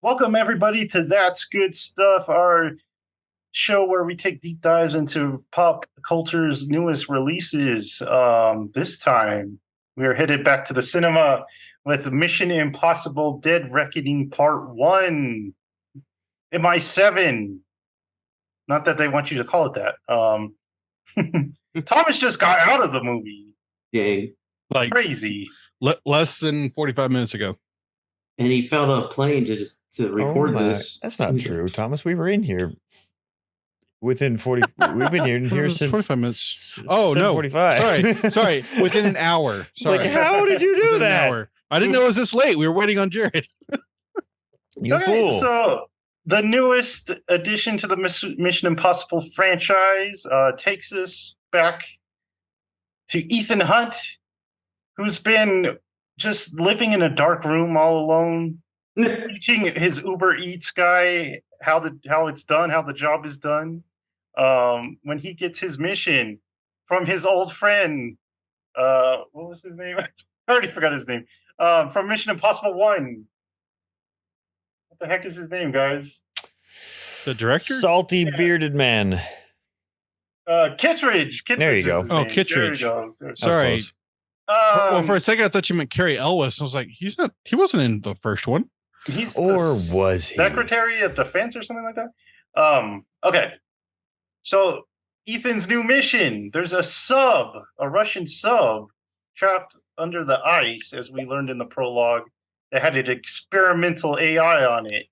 Welcome, everybody, to That's Good Stuff, our show where we take deep dives into pop culture's newest releases. This time, we are headed back to the cinema with Mission Impossible Dead Reckoning Part 1. MI7. Not that they want you to call it that. Thomas just got out of the movie. Dang. Like crazy. Less than 45 minutes ago. And he found a plane to record this. That's not true, Thomas. We were in here within 40. We've been here since 45 minutes. Oh, no. 45. Sorry. Within an hour. Sorry. Like, how did you do that? I didn't know it was this late. We were waiting on Jared. You fool. So the newest addition to the Mission Impossible franchise takes us back to Ethan Hunt, who's been just living in a dark room all alone, teaching his Uber Eats guy how it's done, how the job is done. When he gets his mission from his old friend, what was his name? I already forgot his name. From Mission Impossible 1. What the heck is his name, guys? The director? Salty bearded man. Kittredge. There you go. Oh, Kittredge. There you go. Sorry. Well, for a second, I thought you meant Carrie Elwes. I was like, he wasn't in the first one. Was he? Secretary of Defense or something like that? Okay. So Ethan's new mission. There's a Russian sub trapped under the ice, as we learned in the prologue, that had an experimental AI on it.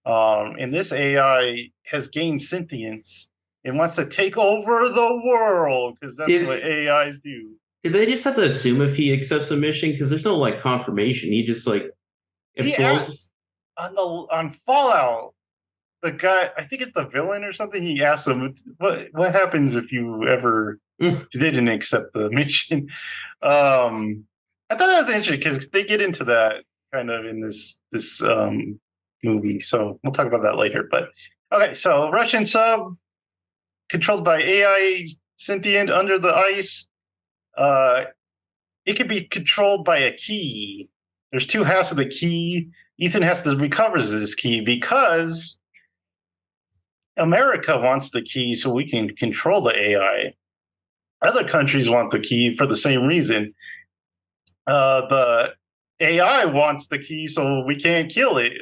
And this AI has gained sentience and wants to take over the world, because that's what AIs do. Did they just have to assume if he accepts a mission? Because there's no confirmation. He just on Fallout, the guy, I think it's the villain or something, he asks him, what happens if you ever didn't accept the mission? I thought that was interesting because they get into that kind of in this movie. So we'll talk about that later. But okay, so Russian sub controlled by AI, sentient under the ice. It can be controlled by a key. There's two halves of the key. Ethan has to recover this key because America wants the key so we can control the AI. Other countries want the key for the same reason. The AI wants the key so we can't kill it.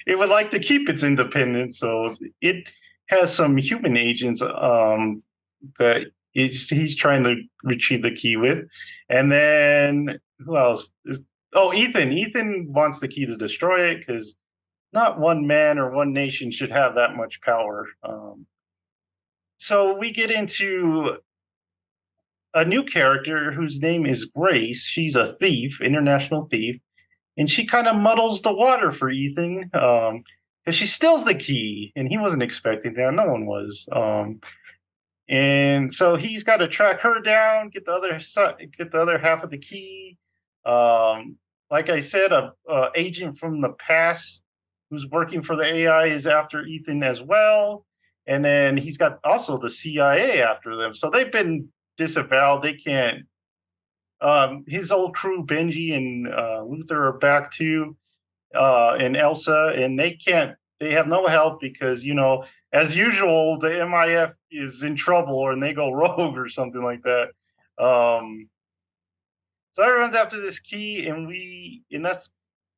It would like to keep its independence, so it has some human agents that he's trying to retrieve the key with. And then who else? Ethan. Ethan wants the key to destroy it because not one man or one nation should have that much power. So we get into a new character whose name is Grace. She's a thief, international thief. And she kind of muddles the water for Ethan because she steals the key. And he wasn't expecting that. No one was. And so he's got to track her down, get the other half of the key. Like I said, a agent from the past who's working for the AI is after Ethan as well. And then he's got also the CIA after them. So they've been disavowed. They can't. His old crew, Benji and Luther, are back too, and Elsa, and they have no help because, as usual, the MIF is in trouble and they go rogue or something like that. So everyone's after this key, and that's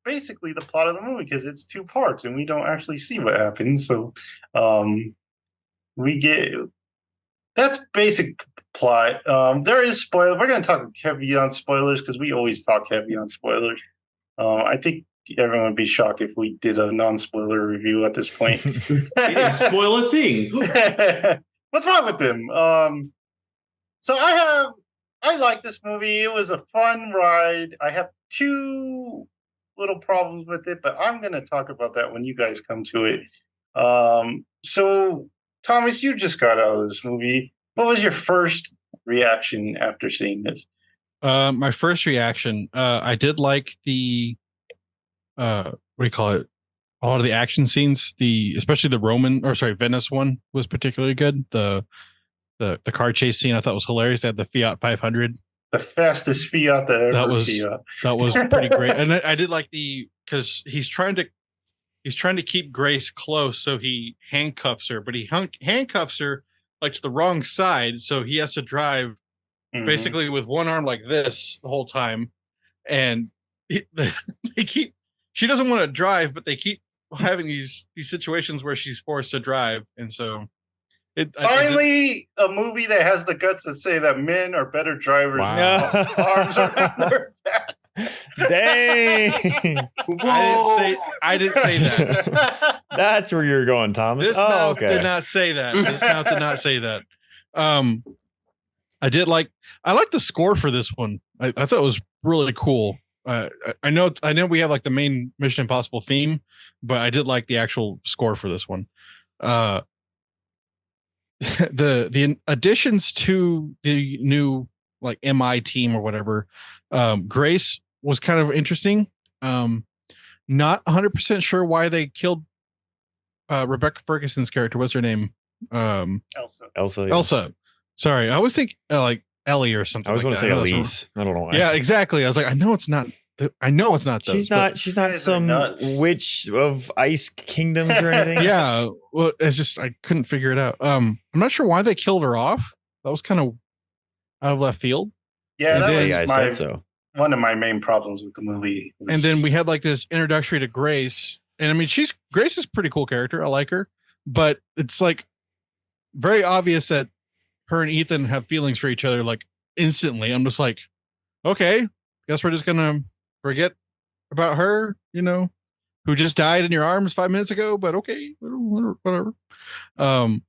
basically the plot of the movie because it's two parts and we don't actually see what happens. So that's basic plot. There is spoiler. We're going to talk heavy on spoilers because we always talk heavy on spoilers. I think everyone would be shocked if we did a non-spoiler review at this point. They didn't spoil a thing. What's wrong with them? So I like this movie. It was a fun ride. I have two little problems with it, but I'm going to talk about that when you guys come to it. So Thomas, you just got out of this movie. What was your first reaction after seeing this? My first reaction, I did like the what do you call it? A lot of the action scenes, especially the Venice one was particularly good. The car chase scene I thought was hilarious. They had the Fiat 500. The fastest Fiat that was pretty great. And I did like because he's trying to he's trying to keep Grace close, so he handcuffs her, but he handcuffs her like to the wrong side, so he has to drive basically with one arm like this the whole time, and they keep. She doesn't want to drive, but they keep having these situations where she's forced to drive, and so Finally, a movie that has the guts to say that men are better drivers. Wow. With arms around their backs. Dang. Whoa. I didn't say that. That's where you're going, Thomas. This mouth did not say that. This mouth did not say that. I like the score for this one. I thought it was really cool. I know we have like the main Mission Impossible theme, but I did like the actual score for this one. The additions to the new like MI team or whatever, Grace was kind of interesting. Not 100% sure why they killed Rebecca Ferguson's character. What's her name? Elsa. Yeah. Elsa. Sorry, I always think like Ellie or something. I was like going to that. say Elise. I don't know why. Yeah, exactly. I was like, I know it's not. She's not. She's not Guys are some nuts. witch of ice kingdoms or anything. Yeah, well, it's just I couldn't figure it out. I'm not sure why they killed her off. That was kind of out of left field. Yeah, that the was guy said so. one of my main problems with the movie. And then we had like this introductory to Grace, and I mean, Grace is a pretty cool character. I like her, but it's like very obvious that her and Ethan have feelings for each other like instantly. I'm just like, okay, guess we're just gonna forget about her, who just died in your arms 5 minutes ago, but okay, whatever. I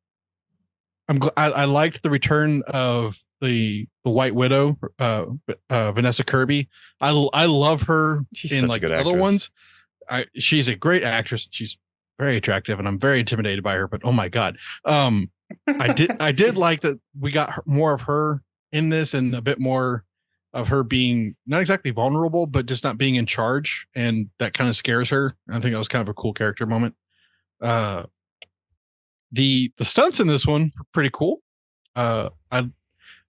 liked the return of the White Widow, Vanessa Kirby. I love her She's in such a like good the other actress. ones. She's a great actress. She's very attractive, and I'm very intimidated by her. But oh my god, I did like that we got more of her in this, and a bit more of her being not exactly vulnerable, but just not being in charge, and that kind of scares her. I think that was kind of a cool character moment. The stunts in this one were pretty cool. I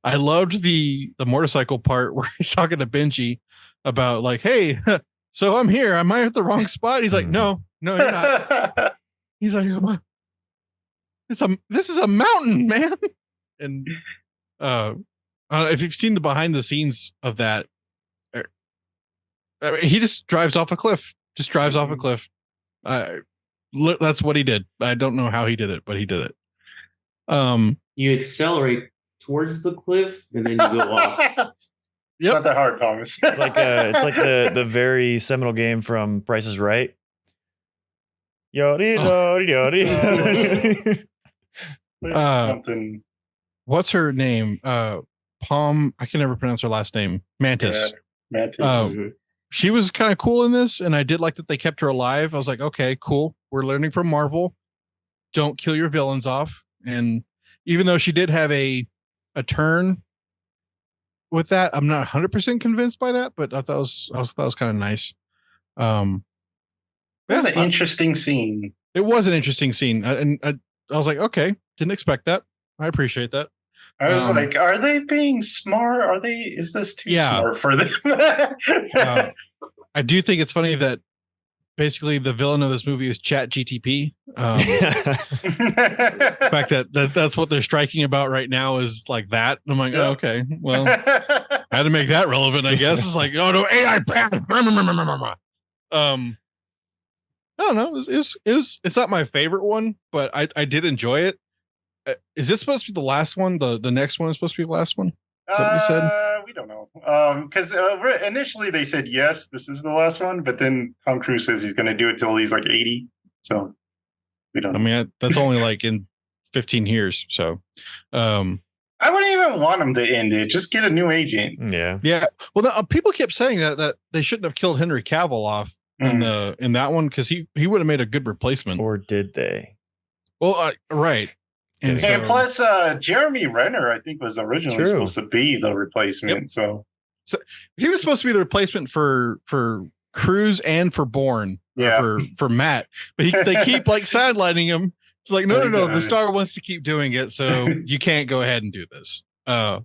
loved the motorcycle part where he's talking to Benji about like, hey, so I'm here. Am I at the wrong spot? He's like, no, you're not. He's like, what? This is a mountain, man. And if you've seen the behind the scenes of that, he just drives off a cliff. That's what he did. I don't know how he did it, but he did it. You accelerate towards the cliff and then you go off. It's not that hard, Thomas. It's like the very seminal game from Price is Right. Something. What's her name? Palm. I can never pronounce her last name. Mantis. Yeah, Mantis. She was kind of cool in this, and I did like that they kept her alive. I was like, okay, cool. We're learning from Marvel. Don't kill your villains off. And even though she did have a turn with that, I'm not 100% convinced by that, but I thought that was kind of nice. It was an interesting scene. It was an interesting scene, and I was like, okay, didn't expect that. I appreciate that. I was like, are they being smart? Is this too smart for them? I do think it's funny that basically the villain of this movie is Chat GTP. The fact that's what they're striking about right now is like that. And I'm like, oh, okay, well, I had to make that relevant, I guess. It's like, oh no, AI bad. I don't know. It's not my favorite one, but I did enjoy it. Is this supposed to be the last one? The next one is supposed to be the last one? Is that what you said? We don't know. Because initially they said yes, this is the last one, but then Tom Cruise says he's going to do it till he's like 80. So we don't know. I mean, that's only like in 15 years. So, I wouldn't even want him to end it. Just get a new agent. Yeah. Well, people kept saying that they shouldn't have killed Henry Cavill off in that one because he would have made a good replacement. Or did they? Well, right. And plus, Jeremy Renner, I think, was originally supposed to be the replacement. Yep. So he was supposed to be the replacement for Cruise and for Bourne, for Matt. But they keep like sidelining him. It's like, no. The star wants to keep doing it, so you can't go ahead and do this. But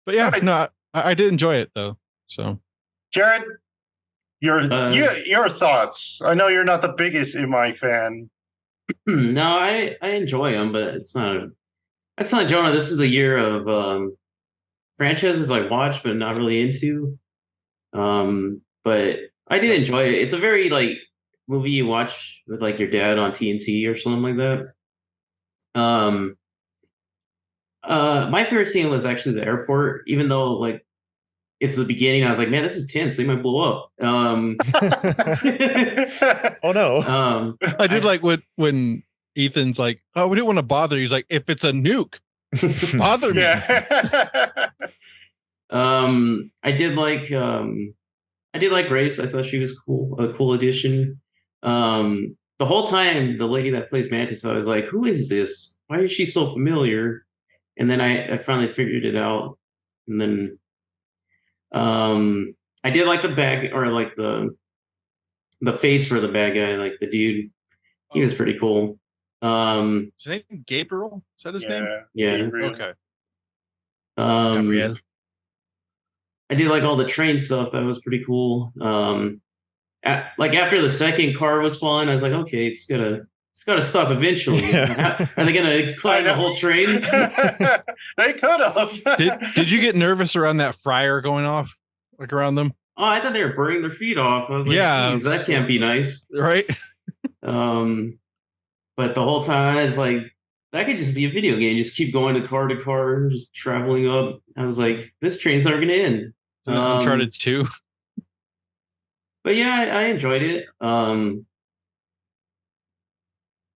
yeah, no, I did enjoy it though. So, Jared, Your thoughts. I know you're not the biggest MI fan. No, I enjoy them, but it's not a genre. This is the year of franchises I watch but not really into. But I did enjoy it. It's a very like movie you watch with like your dad on TNT or something like that. My favorite scene was actually the airport, even though like it's the beginning. I was like, man, this is tense. They might blow up. Oh no. I did like when Ethan's like, oh, we didn't want to bother you. He's like, if it's a nuke, bother me. Yeah. I did like Grace. I thought she was cool, a cool addition. The whole time, the lady that plays Mantis, I was like, who is this? Why is she so familiar? And then I finally figured it out. And then I did like the bad, or like the face for the bad guy, like the dude. He was pretty cool. Is his name Gabriel? Is that his name? Yeah. Gabriel. Okay. Gabriel. I did like all the train stuff. That was pretty cool. Like after the second car was falling, I was like, okay, it's gotta stop eventually. Yeah. Are they gonna climb the whole train? They could have. Did you get nervous around that fryer going off, like around them? Oh, I thought they were burning their feet off. I was like, Yeah, geez, that can't be nice. Right? But the whole time I was like, that could just be a video game. Just keep going to car, just traveling up. I was like, this train's never gonna end. Uncharted 2. But yeah, I enjoyed it.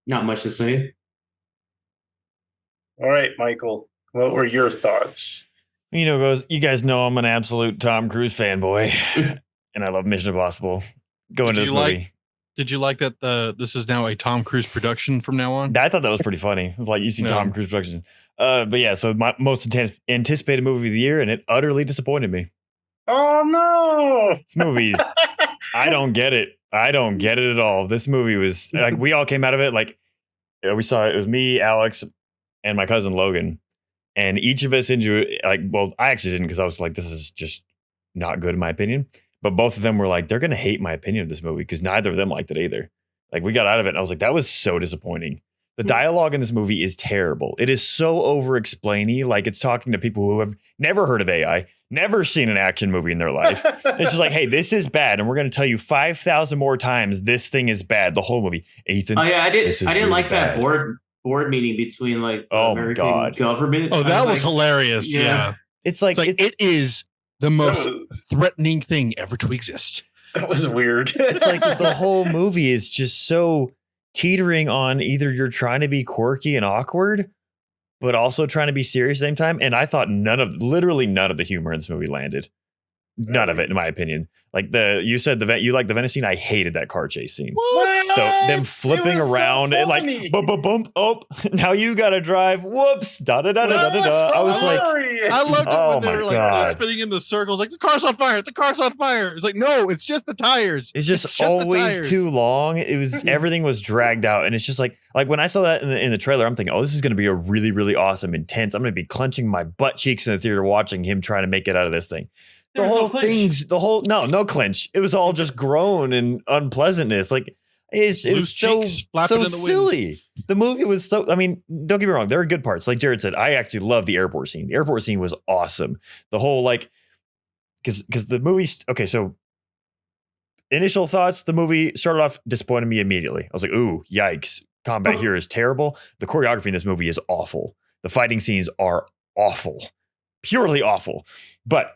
Not much to say. All right, Michael. What were your thoughts? You guys know I'm an absolute Tom Cruise fanboy, and I love Mission Impossible. Go into this movie. Did you like that this is now a Tom Cruise production from now on? I thought that was pretty funny. It's like you see Tom Cruise production. But yeah, so my most anticipated movie of the year, and it utterly disappointed me. Oh no! This movie, I don't get it. I don't get it at all. This movie was like, we all came out of it like, we saw it. It was me, Alex, and my cousin Logan, and each of us enjoyed. Like, well, I actually didn't, because I was like, this is just not good in my opinion. But both of them were like, they're gonna hate my opinion of this movie, because neither of them liked it either. Like, we got out of it, and I was like, that was so disappointing. The dialogue in this movie is terrible. It is so over-explainy, like it's talking to people who have never heard of AI, never seen an action movie in their life. It's just like, hey, this is bad, and we're going to tell you 5,000 more times this thing is bad. The whole movie, Ethan. Oh yeah, I didn't really like bad. that board meeting between like the Oh, American God. government. Oh, that was like, hilarious. Yeah. It's like, it is the most threatening thing ever to exist. That was weird. it's like the whole movie is just so teetering on either you're trying to be quirky and awkward, but also trying to be serious at the same time. And I thought literally none of the humor in this movie landed. None of it, in my opinion. Like you said you like the Venice scene. I hated that car chase scene. What? So them flipping around and like boom, boom, boom. Oh, now you gotta drive. Whoops. Da da da da da da. I was like, I loved it Oh when they my were like God. spinning in the circles, like the car's on fire, the car's on fire. It's like, no, it's just the tires. it's just always too long. It was everything was dragged out, and it's just like when I saw that in the trailer, I'm thinking, oh, this is going to be a really, really awesome, intense. I'm going to be clenching my butt cheeks in the theater watching him trying to make it out of this thing. No clinch. It was all just groan and unpleasantness. Like it was so silly. The movie was so. I mean, don't get me wrong. There are good parts. Like Jared said, I actually love the airport scene. The airport scene was awesome. The whole like, because the movie. Okay, so initial thoughts. The movie started off disappointing me immediately. I was like, ooh, yikes! Combat here is terrible. The choreography in this movie is awful. The fighting scenes are awful, purely awful. But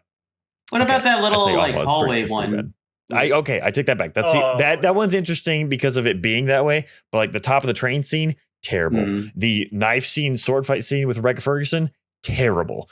what about that little like awful. hallway one? I take that back. That's that one's interesting because of it being that way. But like the top of the train scene, terrible. The knife scene, sword fight scene with Rebecca Ferguson, terrible.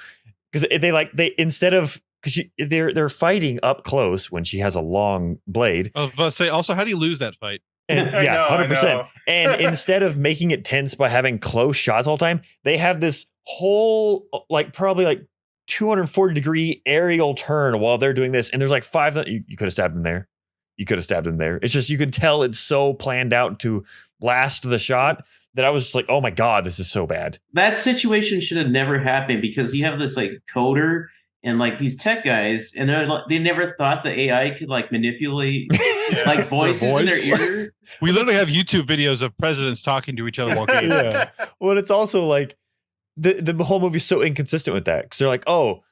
Because they instead of because they're fighting up close when she has a long blade. I was about to say, also, how do you lose that fight? And yeah, 100%. And instead of making it tense by having close shots all the time, they have this whole like probably like 240-degree aerial turn while they're doing this. And there's like five that you could have stabbed him there. You could have stabbed him there. It's just you could tell it's so planned out to last the shot that I was just like, oh my God, this is so bad. That situation should have never happened because you have this like coder and like these tech guys, and they never thought the AI could like manipulate like voices in their ear. We literally have YouTube videos of presidents talking to each other while gaming. Yeah. Well, it's also like the whole movie's so inconsistent with that because they're like, oh,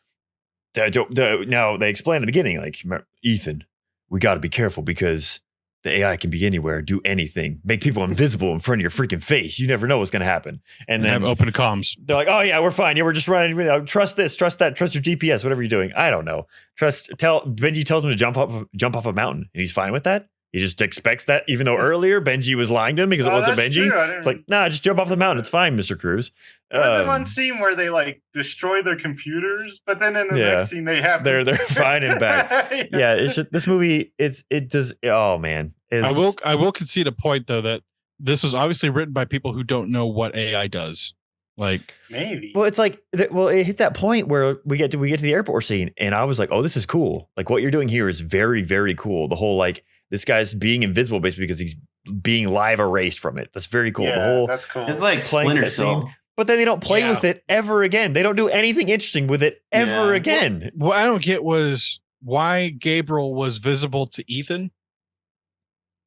now they explain in the beginning, like, Ethan, we got to be careful because the AI can be anywhere, do anything, make people invisible in front of your freaking face. You never know what's going to happen. And then have open comms. They're like, oh yeah, we're fine. Yeah, we're just running. Trust this, trust that, trust your GPS, whatever you're doing. I don't know. Benji tells him to jump off a mountain, and he's fine with that. He just expects that, even though earlier Benji was lying to him because it wasn't Benji. It's like, nah, just jump off the mountain. It's fine, Mr. Cruz. There's one scene where they like destroy their computers, but then in the next scene they have they're fine and back. Yeah, it's just, this movie. It does. Oh man, I will concede a point though that this was obviously written by people who don't know what AI does. Like maybe. Well, it's like it hit that point where we get to the airport scene, and I was like, oh, this is cool. Like what you're doing here is very, very cool. The whole like this guy's being invisible basically because he's being live erased from it. That's very cool. Yeah, the whole that's cool. It's like Splinter Cell. But then they don't play with it ever again. They don't do anything interesting with it ever again. What I don't get was why Gabriel was visible to Ethan,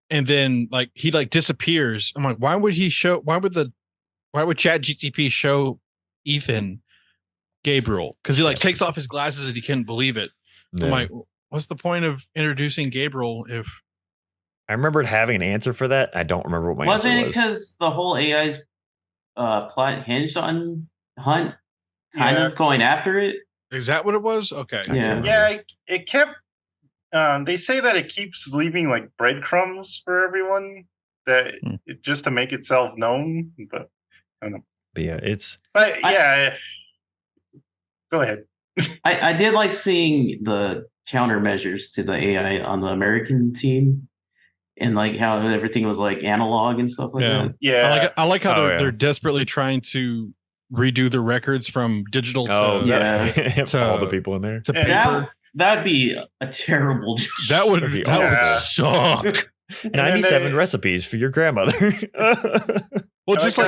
and then like he like disappears. I'm like, why would ChatGPT show Ethan Gabriel? Because he like takes off his glasses and he couldn't believe it. Yeah. I'm like, what's the point of introducing Gabriel if? I remembered having an answer for that. I don't remember what my answer was. Wasn't it because the whole AI's plot hinged on Hunt kind of going after it? Is that what it was? Okay. Yeah, it kept they say that it keeps leaving like breadcrumbs for everyone that just to make itself known, but I don't know. But go ahead. I did like seeing the countermeasures to the AI on the American team. And like how everything was like analog and stuff like that. Yeah, I like how they're desperately trying to redo the records from digital to all the people in there to paper. That'd be a terrible job. That would suck. 97 recipes for your grandmother. Well, just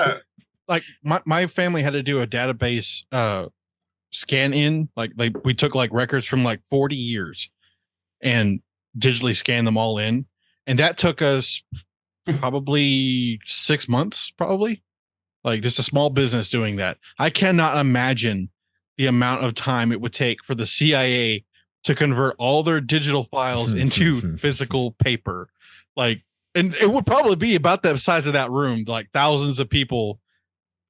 like my family had to do a database scan in. Like we took like records from like 40 years and digitally scanned them all in. And that took us probably 6 months, like just a small business doing that. I cannot imagine the amount of time it would take for the CIA to convert all their digital files into physical paper. Like, and it would probably be about the size of that room, like thousands of people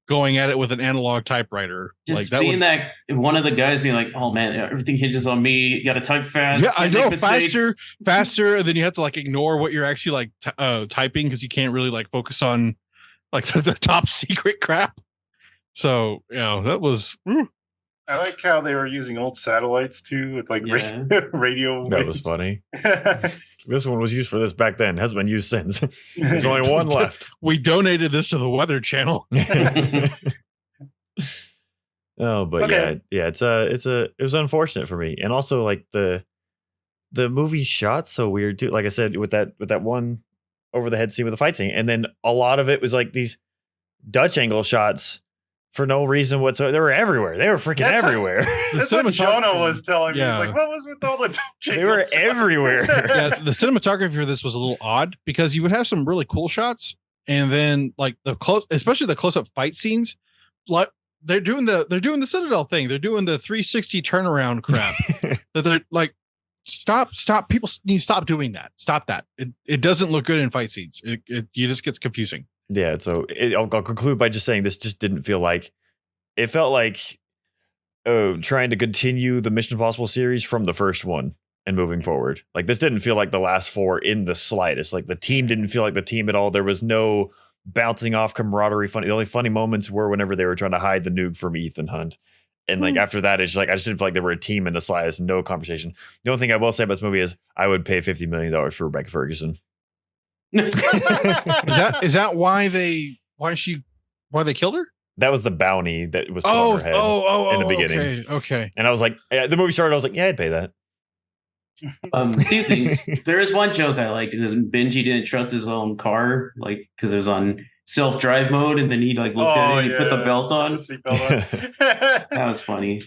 going at it with an analog typewriter. Just like that one of the guys being like, oh man, everything hinges on me. You got to type fast. Yeah, I know. Faster. And then you have to like ignore what you're actually like typing because you can't really like focus on like the top secret crap. So, that was. I like how they were using old satellites too with like radio. That was funny. This one was used for this back then. Hasn't been used since. There's only one left. We donated this to the Weather Channel. Oh, but it was unfortunate for me, and also like the movie shot so weird too. Like I said, with that one over the head scene with the fight scene, and then a lot of it was like these Dutch angle shots. For no reason whatsoever. They were everywhere. They were freaking everywhere. That's what Jonah was telling me. He's like, what was with all the They were everywhere. Yeah, the cinematography for this was a little odd because you would have some really cool shots. And then like especially the close-up fight scenes, like they're doing the Citadel thing. They're doing the 360 turnaround crap. That they're like, stop. People need to stop doing that. Stop that. It doesn't look good in fight scenes. It just gets confusing. Yeah, so I'll conclude by just saying this just didn't feel like it felt like trying to continue the Mission Impossible series from the first one and moving forward. Like this didn't feel like the last four in the slightest. Like the team didn't feel like the team at all. There was no bouncing off camaraderie. The only funny moments were whenever they were trying to hide the nuke from Ethan Hunt. And like after that, it's like I just didn't feel like they were a team in the slightest. No conversation. The only thing I will say about this movie is I would pay $50 million for Rebecca Ferguson. Is that why they killed her? That was the bounty that was put on her head in the beginning. Okay. And I was like, the movie started. I was like, yeah, I'd pay that. Two things. There is one joke I liked. Is Benji didn't trust his own car, like because it was on self-drive mode, and then he like looked at it and he put the belt on. That That was funny.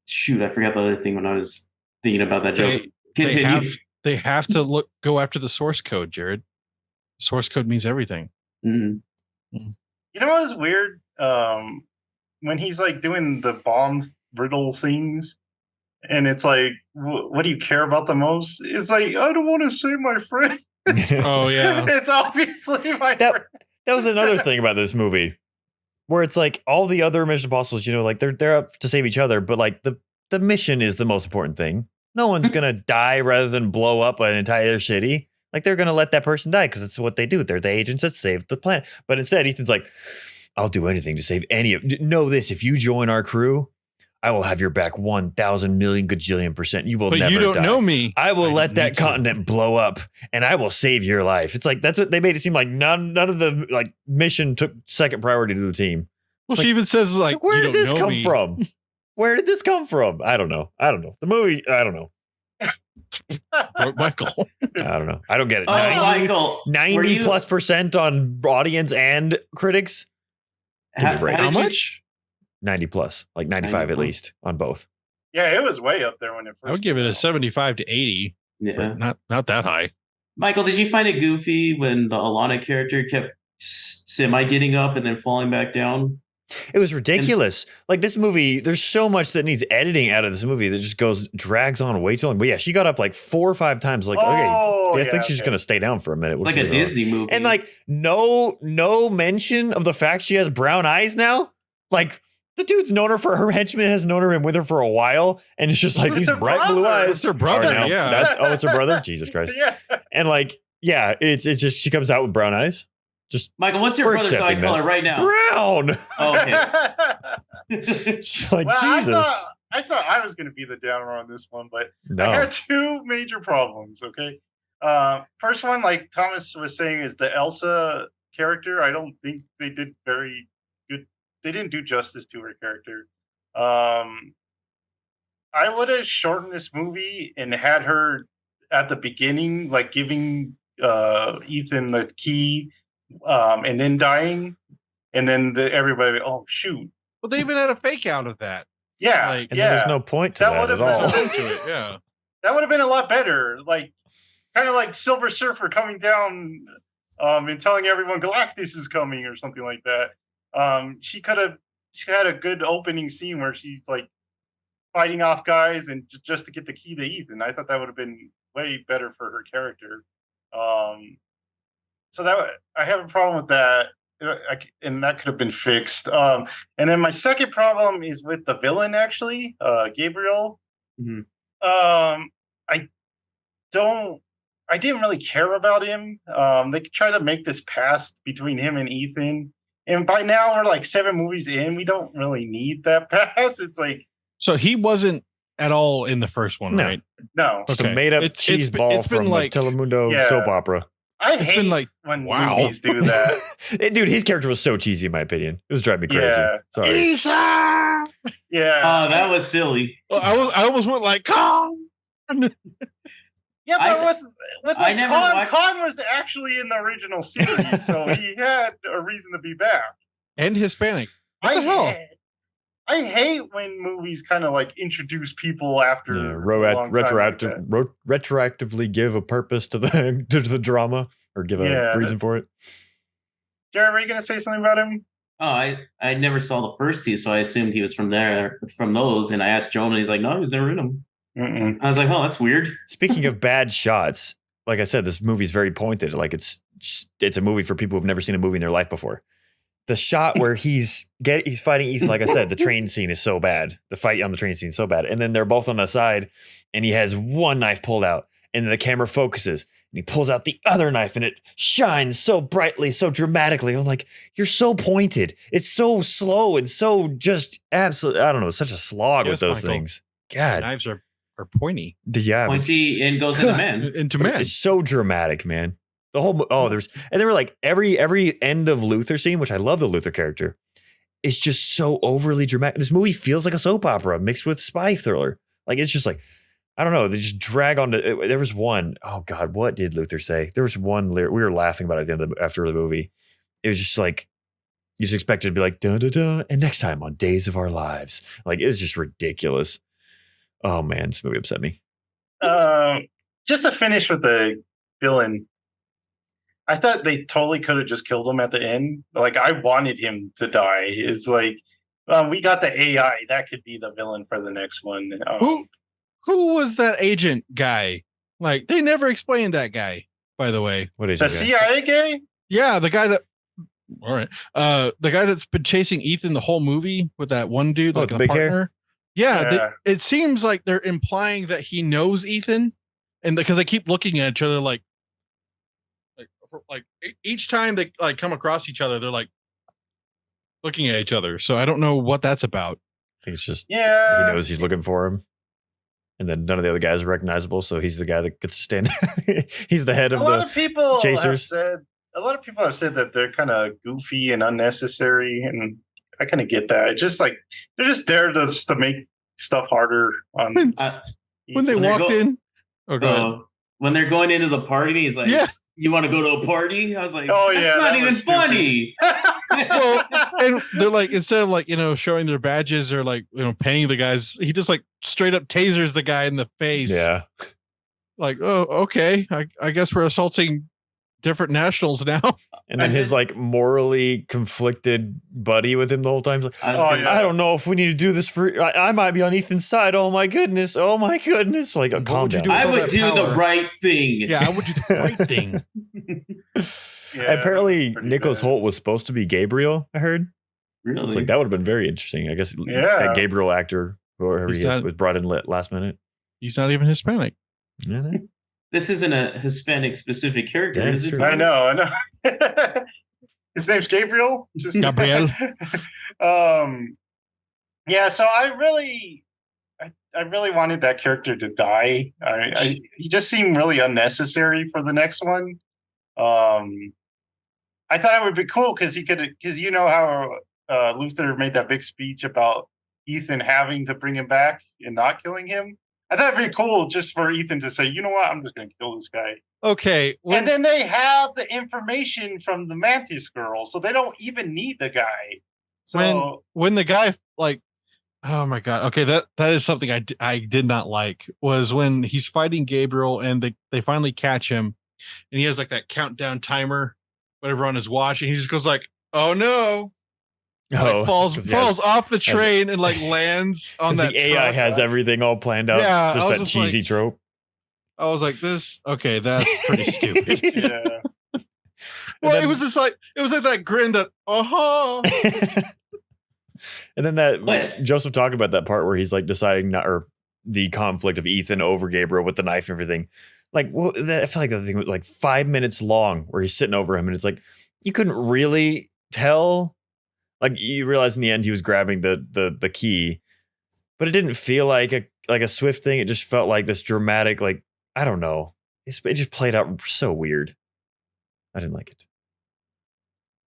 shoot, I forgot the other thing when I was thinking about that joke. They Continue. they have to go after the source code, Jared. Source code means everything. Mhm. You know what was weird? When he's like doing the bomb riddle things, and it's like, what do you care about the most? It's like, I don't want to save my friend. Oh yeah. It's obviously my friend. That was another thing about this movie, where it's like all the other Mission Impossibles, like they're up to save each other, but like the mission is the most important thing. No one's gonna die rather than blow up an entire city. Like they're gonna let that person die because it's what they do. They're the agents that save the planet. But instead, Ethan's like, I'll do anything to save any of. Know this: if you join our crew, I will have your back 1,000 million gajillion percent. You will But never you don't die. know me. I will let need that to. continent blow up, and I will save your life. It's like that's what they made it seem like. None of the like mission took second priority to the team. Well, It's she even says like, where you did don't this know come me. from? Where did this come from? I don't know. The movie. I don't know. Michael. I don't know. I don't get it. Oh, 90, Michael, were 90 you- plus % on audience and critics. Give me a break. How did you- much? 90 plus, like 95 at 90 plus. least on both. Yeah, it was way up there when it first. I would give it a 75 to 80, Yeah. but not that high. Michael, did you find it goofy when the Alana character kept semi getting up and then falling back down? It was ridiculous. Like this movie, there's so much that needs editing out of this movie that just drags on way too long. But yeah, she got up like 4 or 5 times. Like, okay, I think she's just gonna stay down for a minute. It's like a Disney movie. And like no mention of the fact she has brown eyes now. Like the dude's known her for her henchman has known her with her for a while, and it's just like It's these her bright blue brother. eyes. It's her brother, are now- yeah. it's her brother. Jesus Christ. Yeah. And like, yeah, it's just she comes out with brown eyes. Just Michael, what's your We're brother's eye accepting that. color right now? brown. Oh, okay. Just like Well, Jesus. I thought I was going to be the downer on this one, but I No. had 2 major problems. Okay. First one, like Thomas was saying, is the Elsa character. I don't think they did very good. They didn't do justice to her character. I would have shortened this movie and had her at the beginning, like giving Ethan the key, and then dying, and then everybody, oh shoot, Well, they even had a fake out of that. yeah, Like- And yeah. there's no point to That that, would've at been all. a- To it, yeah. That would have been a lot better. Like kind of like Silver Surfer coming down and telling everyone Galactus is coming or something like that. She had a good opening scene where she's like fighting off guys and just to get the key to Ethan. I thought that would have been way better for her character. So that I have a problem with that. And that could have been fixed. And then my second problem is with the villain, actually, Gabriel. Mhm. I didn't really care about him. They try to make this past between him and Ethan, and by now we're like 7 movies in. We don't really need that past. It's like So he wasn't at all in the first one, No. right? no. Just a made up It's cheese been- ball it's been from like- a Telemundo Yeah. soap opera. I It's hate been like, when wow. movies do that. Dude, his character was so cheesy in my opinion. It was driving me crazy. Yeah. Sorry. Yeah. Oh, that was silly. Well, I almost went like, come. Yeah, but with I like never Khan, watched- Khan was actually in the original series, so he had a reason to be back. And Hispanic. What I the hell? hate- I hate when movies kind of like introduce people after Yeah, a long time like that. retroactively give a purpose to the to the drama or give a Yeah, reason for it. Jared, were you gonna say something about him? Oh, I never saw the first 2, so I assumed he was from those. And I asked Jonah, and he's like, no, he was never in them. Mm-mm. I was like, oh, that's weird. Speaking of bad shots, like I said, this movie's very pointed. Like it's a movie for people who've never seen a movie in their life before. The shot where he's fighting Ethan, like I said, the train scene is so bad. The fight on the train scene is so bad. And then they're both on the side, and he has one knife pulled out, and the camera focuses, and he pulls out the other knife, and it shines so brightly, so dramatically. I'm like, you're so pointed. It's so slow and so just absolutely, I don't know, such a slog Yes, with those Michael. things. God. Knives are pointy Yeah. Pointy and goes into man. into But men. it's so dramatic, man. The whole and they were like every end of Luther scene, which I love the Luther character, is just so overly dramatic. This movie feels like a soap opera mixed with spy thriller. Like it's just like I don't know. They just drag on to. There was one. Oh God, what did Luther say? There was one lyric we were laughing about it at the end after the movie. It was just like you just expected to be like da da da, and next time on Days of Our Lives. Like it was just ridiculous. Oh man, this movie upset me. Just to finish with the villain, I thought they totally could have just killed him at the end. Like, I wanted him to die. It's like, we got the AI. That could be the villain for the next one. Who was that agent guy? Like, they never explained that guy, by the way. What is the CIA guy? Yeah, the guy that. All right. The guy that's been chasing Ethan the whole movie with that one dude, like the the big partner. hair? Yeah. It seems like they're implying that he knows Ethan, and because they keep looking at each other like each time they like come across each other, they're like looking at each other. So I don't know what that's about. I think it's just he Yeah. knows he's looking for him. And then none of the other guys are recognizable, so he's the guy that gets to stand. He's the head of A lot of people chasers. a lot of people have said that they're kind of goofy and unnecessary, and I kind of get that. It's just like they're just there to make stuff harder on. When they walked in, when they're going into the party, he's like, yeah. You want to go to a party? I was like, oh, that's yeah, not that even funny. Well, and they're like, instead of like, showing their badges or like, paying the guys, he just like straight up tasers the guy in the face. Yeah. Like, oh, okay. I guess we're assaulting different nationals now. And then his like morally conflicted buddy with him the whole time. Like, I don't know if we need to do this for. I might be on Ethan's side. Oh my goodness. Oh my goodness. Like, calm down. I would do the right thing. Yeah, I would do the right thing. Yeah, apparently, Nicholas Hoult was supposed to be Gabriel. I heard. Really? It's like that would have been very interesting. I guess that Gabriel actor, whoever he is, was brought in last minute. He's not even Hispanic. Yeah. This isn't a Hispanic specific character, is it? I know. His name's Gabriel. Gabriel. Yeah. So I really wanted that character to die. He just seemed really unnecessary for the next one. I thought it would be cool because how Luther made that big speech about Ethan having to bring him back and not killing him. I thought it'd be cool just for Ethan to say, you know what, I'm just going to kill this guy. Okay. And then they have the information from the Mantis girl, so they don't even need the guy. So when the guy, like, oh my God. Okay. That is something I did not like, was when he's fighting Gabriel and they finally catch him and he has like that countdown timer, whatever, on his watch. And he just goes like, oh no. Like falls off the train and like lands on that. The AI has everything all planned out. Yeah, just that cheesy trope. I was like, that's pretty stupid. Yeah. Well, it was like that grin that, And then Joseph talked about that part where he's like deciding or the conflict of Ethan over Gabriel with the knife and everything. Like, I feel like that thing was like 5 minutes long where he's sitting over him and it's like, you couldn't really tell. Like, you realize in the end he was grabbing the key, but it didn't feel like a swift thing. It just felt like this dramatic, like, I don't know. It just played out so weird. I didn't like it.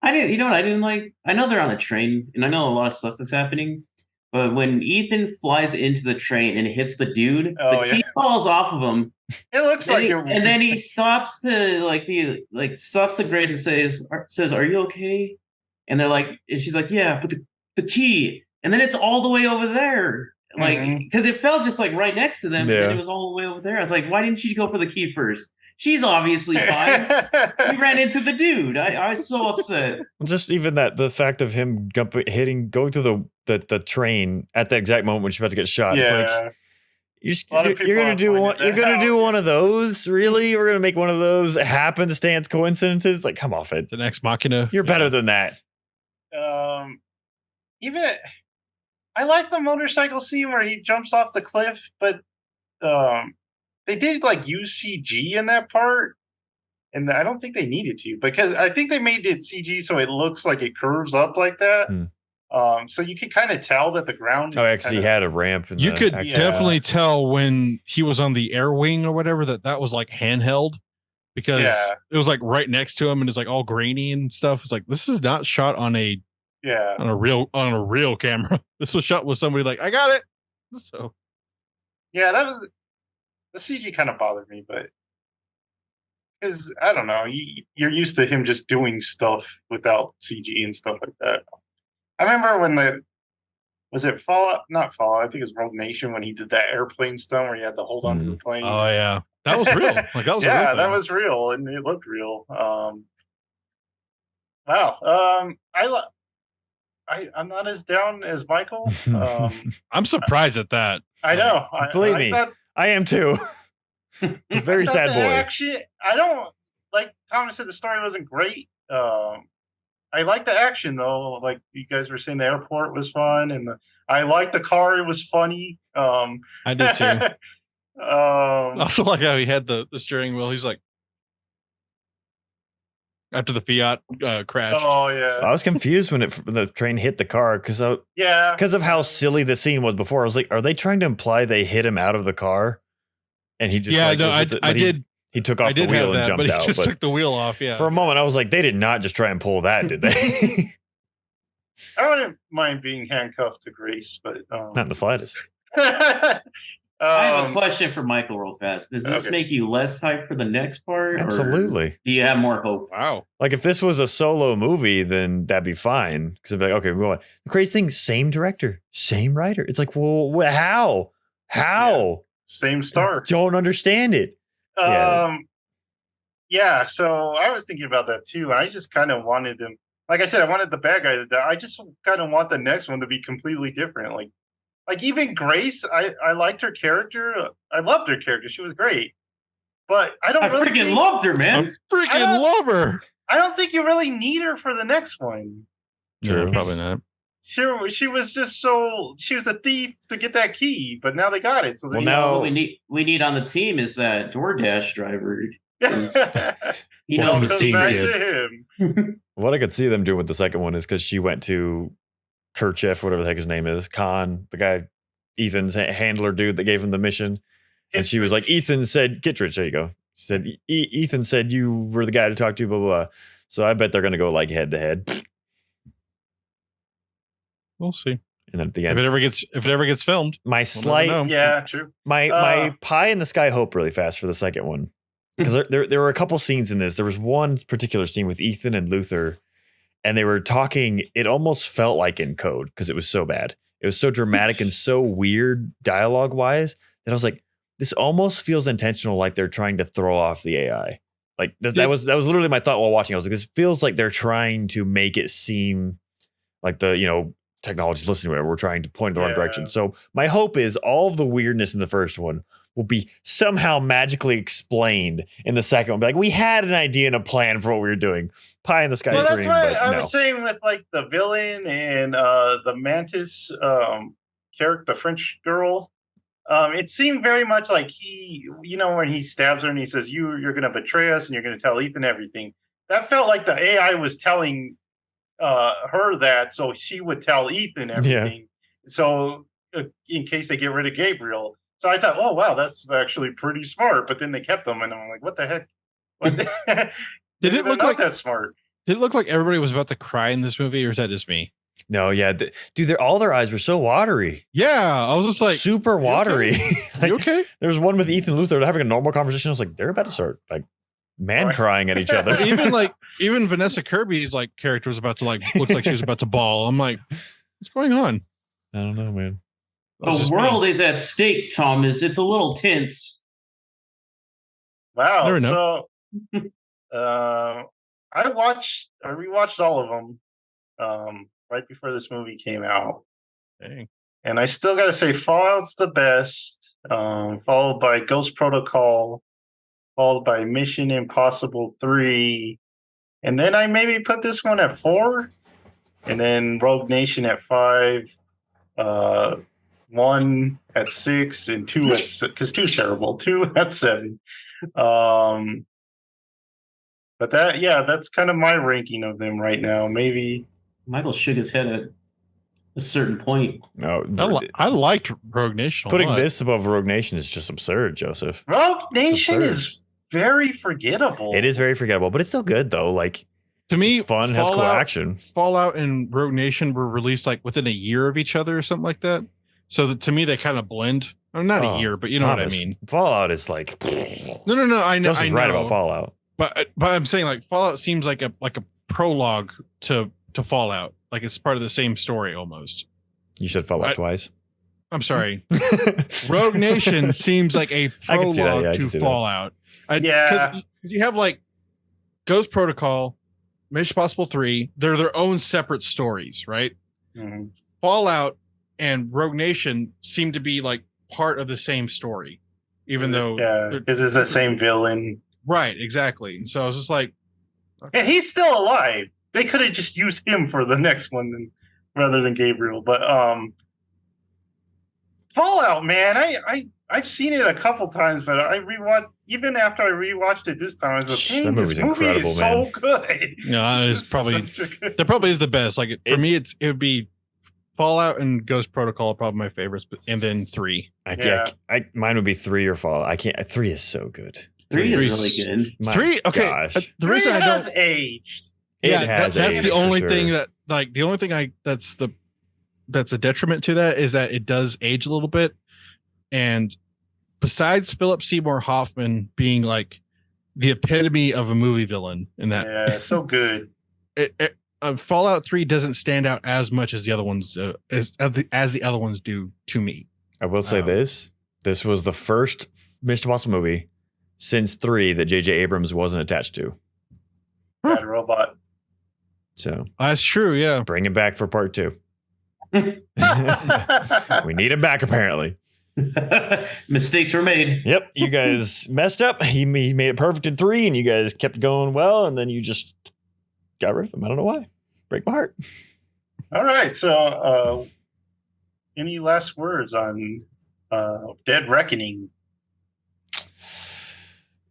I didn't. You know what I didn't like? I know they're on a train, and I know a lot of stuff is happening. But when Ethan flies into the train and hits the dude, the key falls off of him. It looks like and then he stops to stops the grace and says, "Are you okay?" And they're like, and she's like, "Yeah, but the key." And then it's all the way over there, like, because it felt just like right next to them, and it was all the way over there. I was like, why didn't she go for the key first? She's obviously fine. We ran into the dude. I was so upset. Just even the fact of him going through the train at the exact moment when she's about to get shot. Yeah. It's like you're gonna do one of those. Really, we're gonna make one of those happenstance coincidences. Like, come off it. The next Machina. You're better than that. Even I like the motorcycle scene where he jumps off the cliff, but they did like use CG in that part, and I don't think they needed to, because I think they made it CG so it looks like it curves up like that. So you could kind of tell that the ground. Oh, actually, he had a ramp. You could definitely tell when he was on the air wing or whatever that was like handheld, because it was like right next to him and it's like all grainy and stuff. It's like, this is not shot on a real camera. This was shot with somebody like, I got it. So yeah, that was the CG kind of bothered me, but because I don't know, you're used to him just doing stuff without CG and stuff like that. I remember when Was it Fallout? Not Fallout. I think it was Rogue Nation when he did that airplane stunt where you had to hold on to the plane. Oh yeah, that was real. Like that was a real yeah, thing. that was real, and it looked real. Wow. I'm not as down as Michael. I'm surprised at that. I know. Believe me, I am too. He's a very sad boy. Actually, I don't like Thomas said the story wasn't great. I like the action though. Like you guys were saying, the airport was fun, and I liked the car. It was funny. I did too. Also, like how he had the steering wheel. He's like, after the Fiat crashed. Oh yeah. I was confused when the train hit the car because of how silly the scene was before. I was like, are they trying to imply they hit him out of the car? And he just I did. He took off the wheel and jumped out. He just took the wheel off. Yeah. For a moment, I was like, they did not just try and pull that, did they? I wouldn't mind being handcuffed to Grace, but not in the slightest. I have a question for Michael real fast. Does this make you less hyped for the next part? Absolutely. Or do you have more hope? Wow. Like if this was a solo movie, then that'd be fine. Because I'd be like, okay, we want the crazy thing, same director, same writer. It's like, well, how? Yeah. Same star. Don't understand it. Yeah, so I was thinking about that too. And I just kind of wanted them, like I said, I wanted the bad guy to die. I just kind of want the next one to be completely different. Like even Grace, I liked her character. I loved her character. She was great. But I freaking loved her, man. I freaking love her. I don't think you really need her for the next one. True, probably not. She was just she was a thief to get that key, but now they got it. So now what we need on the team is that DoorDash driver. He knows the secret. What I could see them doing with the second one is because she went to Kerchief, whatever the heck his name is, Khan, the guy, Ethan's handler dude that gave him the mission. And she was like, Ethan said, Kittredge, there you go. She said, Ethan said you were the guy to talk to, blah, blah, blah. So I bet they're going to go like head to head. We'll see. And then at the end, if it ever gets filmed, my slight, true. My pie in the sky hope really fast for the second one. Because there were a couple scenes in this. There was one particular scene with Ethan and Luther, and they were talking. It almost felt like in code because it was so bad. It was so dramatic and so weird dialogue wise that I was like, this almost feels intentional, like they're trying to throw off the AI. Like that was literally my thought while watching. I was like, this feels like they're trying to make it seem like the technology's listening to whatever. We're trying to point in the wrong direction. So my hope is all of the weirdness in the first one will be somehow magically explained in the second one. Like we had an idea and a plan for what we were doing. Pie in the sky. Well, that's why I was saying with like the villain and the Mantis character, the French girl. It seemed very much like he, when he stabs her and he says, you're going to betray us and you're going to tell Ethan everything. That felt like the AI was telling her that so she would tell Ethan everything. Yeah. So in case they get rid of Gabriel. So I thought, oh, wow, that's actually pretty smart. But then they kept them and I'm like, what the heck? Did it look like that smart? Did it look like everybody was about to cry in this movie or is that just me? No, yeah, dude, all their eyes were so watery. Yeah, I was just like super watery. Okay? Like, you okay? There was one with Ethan Luther having a normal conversation. I was like, they're about to start like crying at each other. even Vanessa Kirby's like character was about to looked like she was about to bawl. I'm like, what's going on? I don't know, man. The world is at stake, Thomas. It's a little tense. Wow. So, I rewatched all of them. Right before this movie came out. Dang. And I still got to say Fallout's the best, followed by Ghost Protocol, followed by Mission Impossible 3. And then I maybe put this one at 4, and then Rogue Nation at 5, 1 at 6, and 2 at 6, because 2's terrible, 2 at 7. But that's kind of my ranking of them right now. Maybe Michael shook his head at a certain point. No, I liked Rogue Nation. Putting this above Rogue Nation is just absurd, Joseph. Rogue Nation is very forgettable. It is very forgettable, but it's still good though. Like to me, it's fun, has cool action. Fallout and Rogue Nation were released like within a year of each other or something like that. So to me, they kind of blend. Or not a year, but you know what I mean. Fallout is like no. I know. Joseph's right about Fallout, but I'm saying like Fallout seems like a prologue to Fallout, like it's part of the same story almost. You said Fallout twice. I'm sorry. Rogue Nation seems like a I can see that, prologue yeah, I can to see that. Fallout. Yeah. Because you have like Ghost Protocol, Mission Impossible 3. They're their own separate stories, right? Mhm. Fallout and Rogue Nation seem to be like part of the same story, even though because it's the same villain. Right, exactly. So I was just like, And he's still alive. They could have just used him for the next one rather than Gabriel. But Fallout, man, I've seen it a couple times, but I rewatched even after I rewatched it this time. I was like, That dang, this movie's movie incredible, is man. so good. no, it's Just probably such a good- that probably is the best. Like for me, it would be Fallout and Ghost Protocol are probably my favorites, and then 3. Mine would be 3 or Fallout. I can't. 3 is so good. 3 is Three's- really good. My 3, okay. gosh. The reason I has don't, aged. yeah, It has that's aged the for only sure. thing that's a detriment to that is that it does age a little bit. And besides Philip Seymour Hoffman being like the epitome of a movie villain in that, Yeah, so good. Fallout 3 doesn't stand out as much as the other ones as the other ones do to me. I will say this was the first Mission Impossible movie since 3 that J.J. Abrams wasn't attached to. Bad robot. So That's true. Yeah. bring him back for part 2. We need him back, apparently. Mistakes were made. Yep, you guys messed up. He made it perfect in 3, and you guys kept going well, and then you just got rid of him. I don't know why. Break my heart. All right. So, any last words on Dead Reckoning?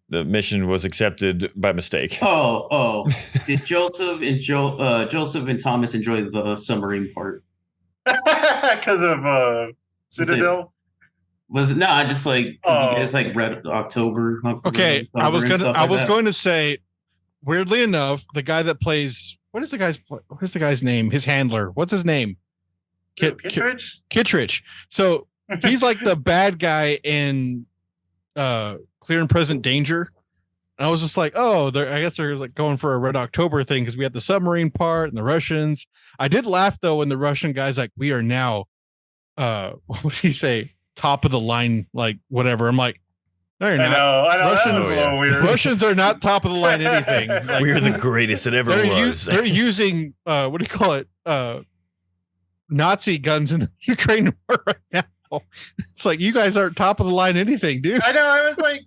The mission was accepted by mistake. Oh! Did Joseph and Thomas enjoy the submarine part? Because of Citadel? Was it no? Just like 'cause you guys like read October. Okay. I was going to say, weirdly enough, the guy that plays what's the guy's name? His handler. What's his name? Kittredge? Kittredge. So he's like the bad guy in Clear and Present Danger. And I was just like, oh, I guess they're like going for a Red October thing because we had the submarine part and the Russians. I did laugh though when the Russian guy's like, we are now what did he say? Top of the line, like whatever. I'm like, no, you're not. I know. Russians, That was a little weird. Russians are not top of the line anything. Like, We're the greatest it ever was. They're using what do you call it? Nazi guns in the Ukraine war right now. It's like you guys aren't top of the line anything, dude. I know. I was like,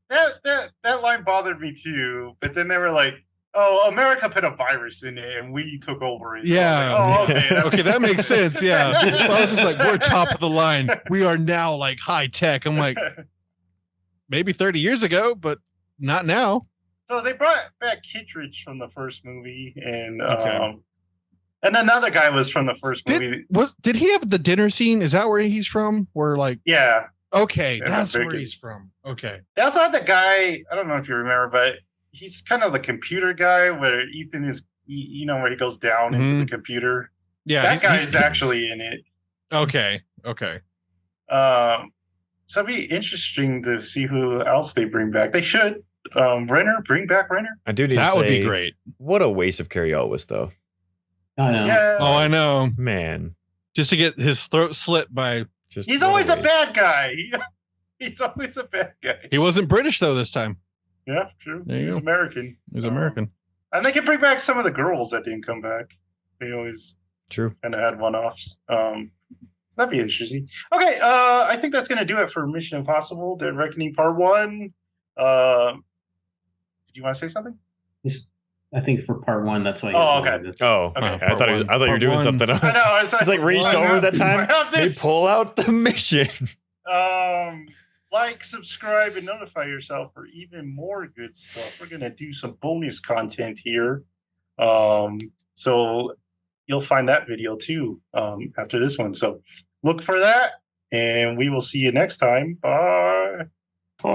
that line bothered me too. But then they were like, oh, America put a virus in it and we took over it. Yeah. Like, oh, okay. Okay, that makes sense. Yeah. I was just like, we're top of the line. We are now like high tech. I'm like, maybe 30 years ago, but not now. So they brought back Kittredge from the first movie, and Okay. and another guy was from the first movie. Did he have the dinner scene? Is that where he's from? Where like, Yeah, okay, Yeah, that's big- where he's from. Okay. they also had the guy. I don't know if you remember, but he's kind of the computer guy where Ethan is. You know where he goes down into the computer. Yeah. That guy is actually in it. Okay. Okay. So it'd be interesting to see who else they bring back. They should. Renner, bring back Renner. I do need to That would be say, great. What a waste of Carrie Elwes, though. I know. Yeah. Oh, I know. Man. Just to get his throat slit by. Just He's what always a waste. bad guy. He's always a bad guy. He wasn't British though this time. Yeah, true. There you He's go. American. He was American. And they can bring back some of the girls that didn't come back. They always True. kind of had one-offs. So that'd be interesting. Okay, I think that's going to do it for Mission Impossible: Dead Reckoning Part 1. Did you want to say something? I think for part 1, that's why. Oh, okay. Oh, Okay. I thought I thought you were doing something. I know. It's like reached why over not? that time. I have They this. pull out the mission. Like, subscribe, and notify yourself for even more good stuff. We're gonna do some bonus content here. So you'll find that video too after this one. So look for that, and we will see you next time. Bye.